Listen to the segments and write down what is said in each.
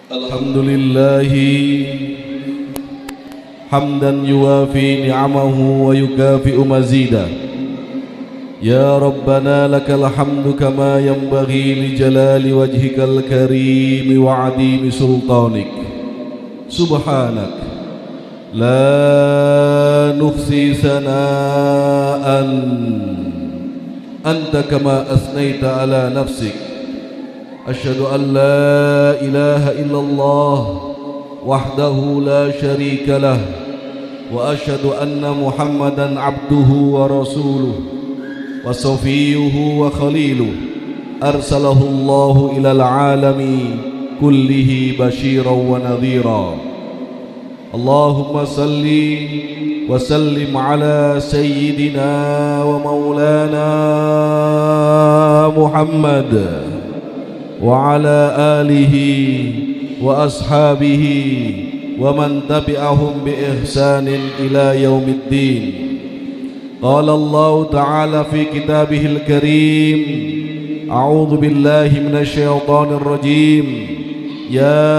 الحمد لله حمدا يوافي نعمه ويكافئ مزيدا. يا ربنا لك الحمد كما ينبغي لجلال وجهك الكريم وعظيم سلطانك. سبحانك لا نحصي ثناء أنت كما أثنيت على نفسك. أشهد أن لا إله إلا الله وحده لا شريك له، وأشهد أن محمدا عبده ورسوله وصفيه وخليله، أرسله الله إلى العالم كله بشيرا ونذيرا. اللهم صل وسلم على سيدنا ومولانا محمد وعلى آله وأصحابه ومن تبعهم بإحسان إلى يوم الدين. قال الله تعالى في كتابه الكريم: أعوذ بالله من الشيطان الرجيم. يا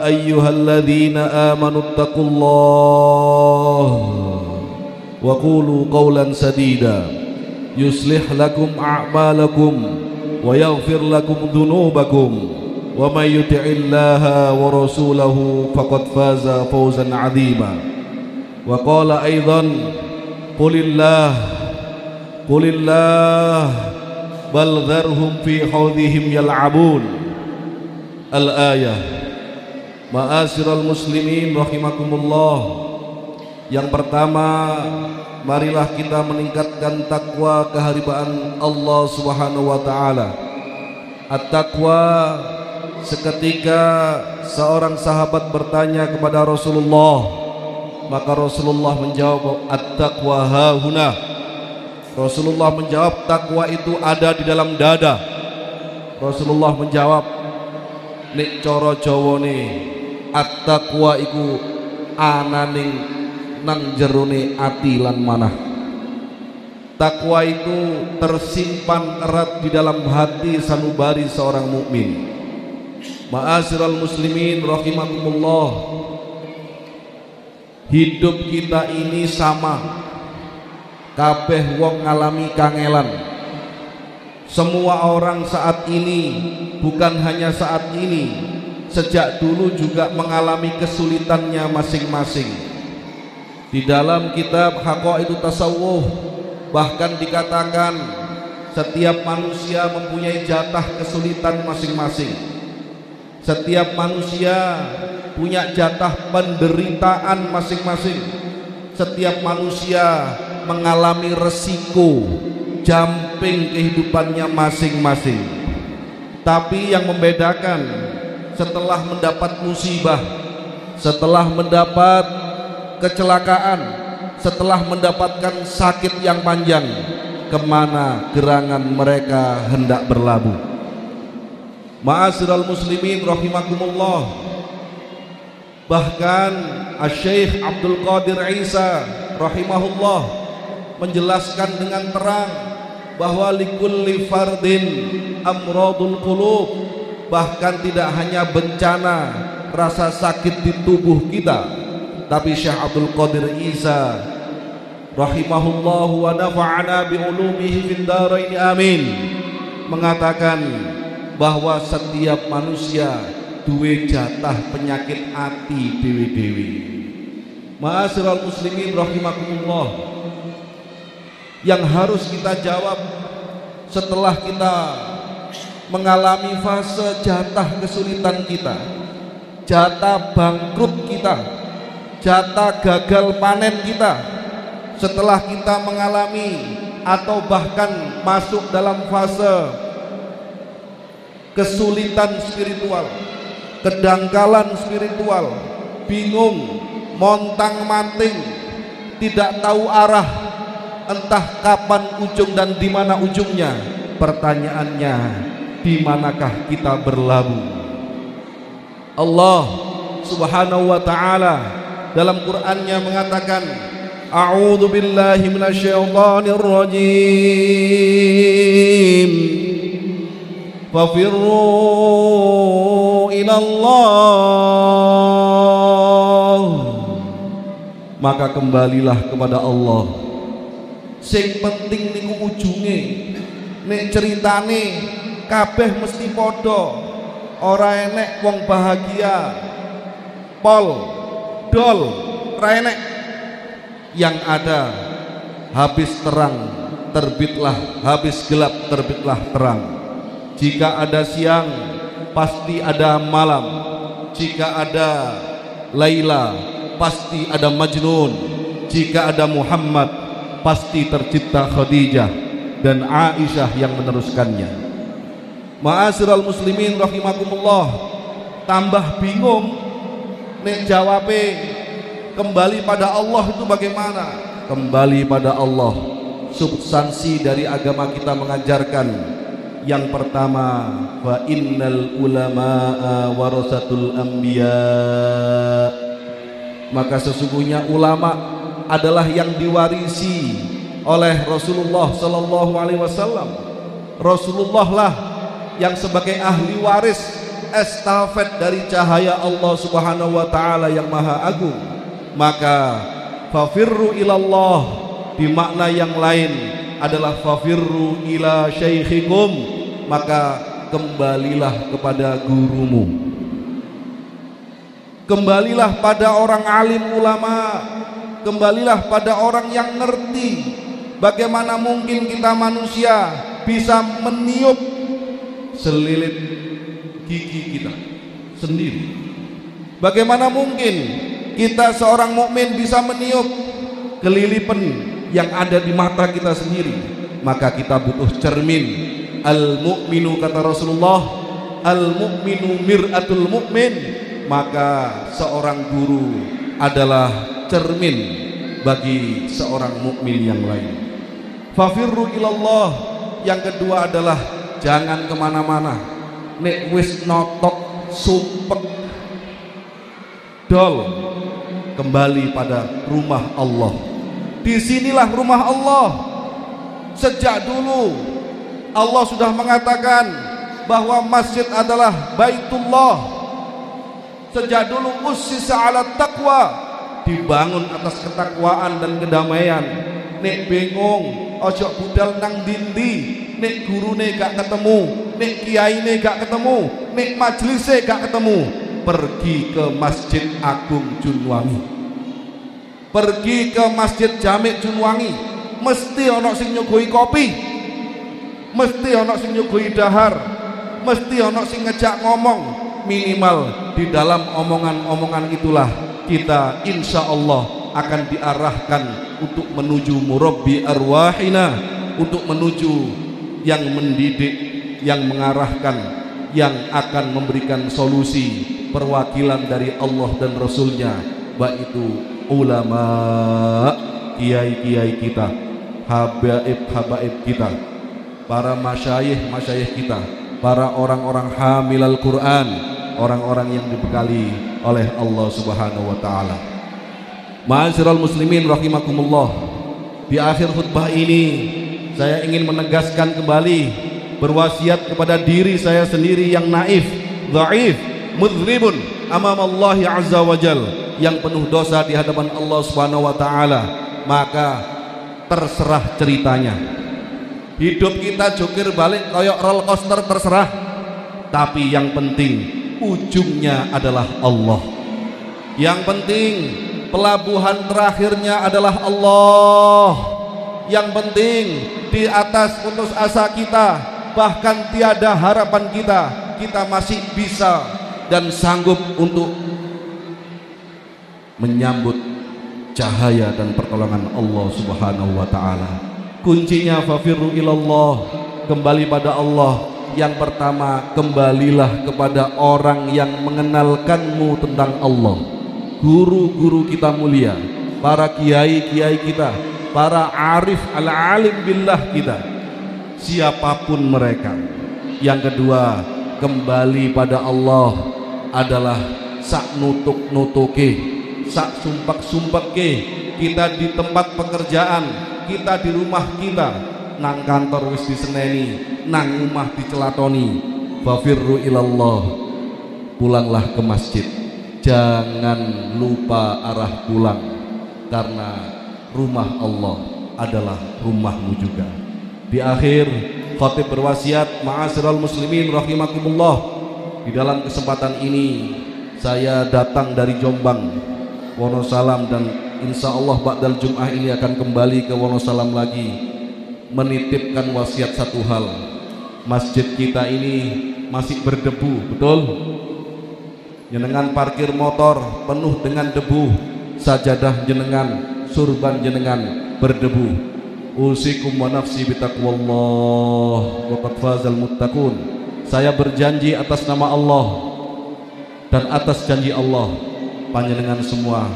أيها الذين آمنوا اتقوا الله وقولوا قولا سديدا يصلح لكم أعمالكم ويغفر لكم ذنوبكم ومن يطع الله ورسوله فقد فاز فوزا عظيما. وقال أيضا: قل الله بل ذرهم في حوضهم يلعبون. Al-ayah. Ma'asyiral muslimin rahimakumullah. Yang pertama, marilah kita meningkatkan takwa keharibaan Allah Subhanahu wa taala. At-taqwa, seketika seorang sahabat bertanya kepada Rasulullah, maka Rasulullah menjawab, at-taqwa hahuna. Rasulullah menjawab, takwa itu ada di dalam dada. Rasulullah menjawab, nek cara Jawane at-taqwa iku ananing nang jerone ati lan manah. Takwa itu tersimpan erat di dalam hati sanubari seorang mukmin. Ma'asyiral muslimin rahimakumullah. Hidup kita ini sama, kabeh wong ngalami kangelan. Semua orang saat ini, bukan hanya saat ini, sejak dulu juga mengalami kesulitannya masing-masing. Di dalam kitab Haqaiqut Tasawwuf bahkan dikatakan setiap manusia mempunyai jatah kesulitan masing-masing. Setiap manusia punya jatah penderitaan masing-masing. Setiap manusia mengalami resiko jumping kehidupannya masing-masing. Tapi yang membedakan, setelah mendapat musibah, setelah mendapat kecelakaan, setelah mendapatkan sakit yang panjang, kemana gerangan mereka hendak berlabuh. Ma'asyiral muslimin rahimakumullah. Bahkan Asy-Syaikh Abdul Qadir Isa rahimahullah menjelaskan dengan terang bahwa likulli fardin amradul qulub. Bahkan tidak hanya bencana rasa sakit di tubuh kita, tapi Syekh Abdul Qadir Isa rahimahullahu wa nafa'ana bi ulumihi fid dharain amin mengatakan bahwa setiap manusia duwe jatah penyakit ati dewi-dewi. Ma'asyiral muslimin rahimakumullah. Yang harus kita jawab setelah kita mengalami fase jatah kesulitan kita, jatah bangkrut kita, jatah gagal panen kita, setelah kita mengalami atau bahkan masuk dalam fase kesulitan spiritual, kedangkalan spiritual, bingung, montang-manting, tidak tahu arah, entah kapan ujung dan di mana ujungnya. Pertanyaannya, di manakah kita berlabuh? Allah Subhanahu wa taala dalam Qur'annya mengatakan, A'udzu billahi minasyaitonir rajim. Fafirru ila ilallah, maka kembalilah kepada Allah. Sing penting niku ujunge. Nek ceritane kabeh mesti padha, ora enek wong bahagia pol dol, ora enek. Yang ada habis terang terbitlah, habis gelap terbitlah terang. Jika ada siang pasti ada malam, jika ada Laila pasti ada Majnun, jika ada Muhammad pasti tercipta Khadijah dan Aisyah yang meneruskannya. Ma'asyiral muslimin rahimakumullah, tambah bingung nek jawabe kembali pada Allah itu bagaimana? Kembali pada Allah. Substansi dari agama kita mengajarkan yang pertama, fa innal ulama'a warasatul anbiya, maka sesungguhnya ulama adalah yang diwarisi oleh Rasulullah sallallahu alaihi wasallam. Rasulullah lah yang sebagai ahli waris estafet dari cahaya Allah Subhanahu wa taala yang maha agung. Maka fafirru ilallah di makna yang lain adalah fafirru ila syaikhikum, maka kembalilah kepada gurumu, kembalilah pada orang alim ulama, kembalilah pada orang yang ngerti. Bagaimana mungkin kita manusia bisa meniup selilit gigi kita sendiri? Bagaimana mungkin kita seorang mukmin bisa meniup kelilipan yang ada di mata kita sendiri? Maka kita butuh cermin. Al-mu'minu, kata Rasulullah, al-mu'minu mir'atul mu'min. Maka seorang guru adalah cermin bagi seorang mukmin yang lain. Fafirru ilallah. Yang kedua adalah jangan kemana-mana. Nek wis notok sumpek dol, kembali pada rumah Allah. Disinilah rumah Allah. Sejak dulu Allah sudah mengatakan bahwa masjid adalah Baitullah. Sejak dulu ussisa ala taqwa, dibangun atas ketakwaan dan kedamaian. Nek bingung ojo budal nang dindi, nek gurune gak ketemu, nek kiyaine gak ketemu, nek majelise gak ketemu, pergi ke Masjid Agung Junwangi, pergi ke Masjid Jamik Junwangi. Mesti ono sing nyugoi kopi, mesti ono sing nyugoi dahar, mesti ono sing ngejak ngomong. Minimal di dalam omongan-omongan itulah kita insya Allah akan diarahkan untuk menuju murabbi arwahina, untuk menuju yang mendidik, yang mengarahkan, yang akan memberikan solusi, perwakilan dari Allah dan Rasulnya, baik itu ulama, kiai-kiai kita, habaib-habaib kita, para masyayikh-masyayikh kita, para orang-orang hamil Al-Quran, orang-orang yang dibekali oleh Allah Subhanahu wa ta'ala. Ma'asyiral muslimin rahimakumullah, di akhir khutbah ini saya ingin menegaskan kembali, berwasiat kepada diri saya sendiri yang naif, dhaif, mudhribun amamallahi azza wa jal, yang penuh dosa di hadapan Allah Subhanahu wa ta'ala. Maka terserah ceritanya. Hidup kita jokir balik koyok roller coaster, terserah. Tapi yang penting ujungnya adalah Allah. Yang penting pelabuhan terakhirnya adalah Allah. Yang penting di atas putus asa kita, bahkan tiada harapan kita, kita masih bisa dan sanggup untuk menyambut cahaya dan pertolongan Allah Subhanahu wa ta'ala. Kuncinya fafirru ilallah, kembali pada Allah. Yang pertama, kembalilah kepada orang yang mengenalkanmu tentang Allah. Guru-guru kita mulia, para kiai-kiai kita, para arif al-alim billah kita, siapapun mereka. Yang kedua, kembali pada Allah adalah sak nutuk-nutuke, sak sumpak-sumpake. Kita di tempat pekerjaan, kita di rumah kita, nang kantor wis diseneni, nang rumah dicelatoni. Fafirru ilallah. pulanglah ke masjid. Jangan lupa arah pulang, karena rumah Allah adalah rumahmu juga. Di akhir, khatib berwasiat, ma'asyiral muslimin rahimakumullah, di dalam kesempatan ini saya datang dari Jombang, Wonosalam, dan insya Allah ba'dal Jum'ah ini akan kembali ke Wonosalam lagi, menitipkan wasiat satu hal. Masjid kita ini masih berdebu, betul? Jenengan parkir motor penuh dengan debu, sajadah jenengan, surban jenengan berdebu. Usikum wa nafsi bitaqwallah wa qad fazal muttaqun. Saya berjanji atas nama Allah dan atas janji Allah, panjenengan semua,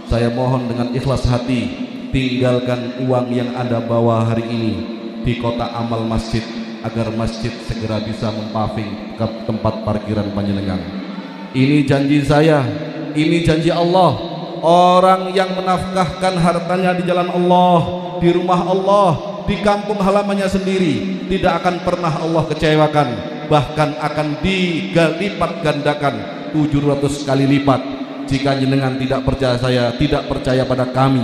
saya mohon dengan ikhlas hati, tinggalkan uang yang Anda bawa hari ini di kotak amal masjid, agar masjid segera bisa mempaving ke tempat parkiran panjenengan. Ini janji saya, ini janji Allah. Orang yang menafkahkan hartanya di jalan Allah, di rumah Allah, di kampung halamannya sendiri, tidak akan pernah Allah kecewakan, bahkan akan dilipat gandakan 700 kali lipat. Jika jenengan tidak percaya saya, tidak percaya pada kami,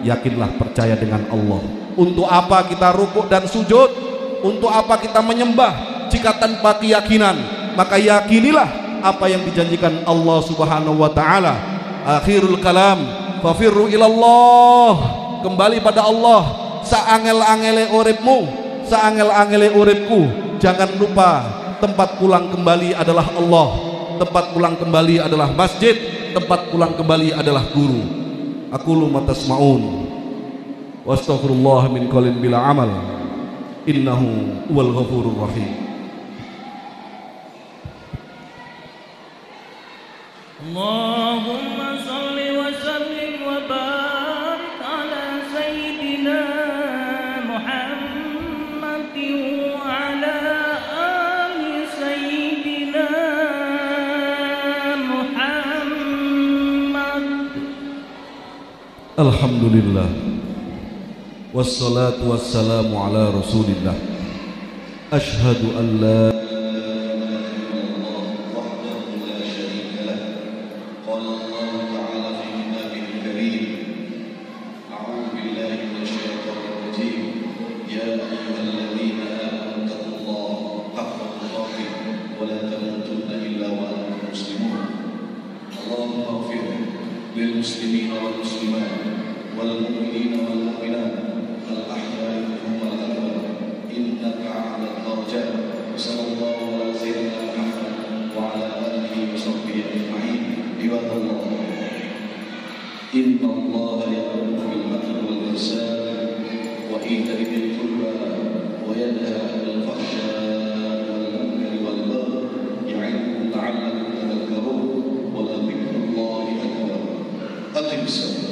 yakinlah percaya dengan Allah. Untuk apa kita rukuk dan sujud? Untuk apa kita menyembah jika tanpa keyakinan? Maka yakinilah apa yang dijanjikan Allah Subhanahu wa taala. Akhirul kalam, fafirru ilallah, kembali pada Allah. Saangel-angele uripmu, saangel-angele uripku, jangan lupa tempat pulang kembali adalah Allah, tempat pulang kembali adalah masjid, tempat pulang kembali adalah guru. Aqulu ma tasma'un wa astaghfirullah min qalin bila amal, innahu huwal ghafurur rahim. Allahumma salli wa sallim wa barik ala sayyidina Muhammadin wa ala ali sayyidina Muhammad. Alhamdulillah, wassalatu wassalamu ala rasulillah. Ashhadu an la للمسلمين والمسلمات والمؤمنين والمؤمنات الأحياء منهم والأموات إنك على الدرجات. صلى الله على سيدنا محمد وعلى آله وصحبه أجمعين. عباد الله، إن الله يأمر بالعدل والإحسان وإيتاء ذي القربى وينهى عن الفحشاء والمنكر والبغي يعظكم لعلكم تذكرون. ولذكر الله أكبر. أقم الصلاة.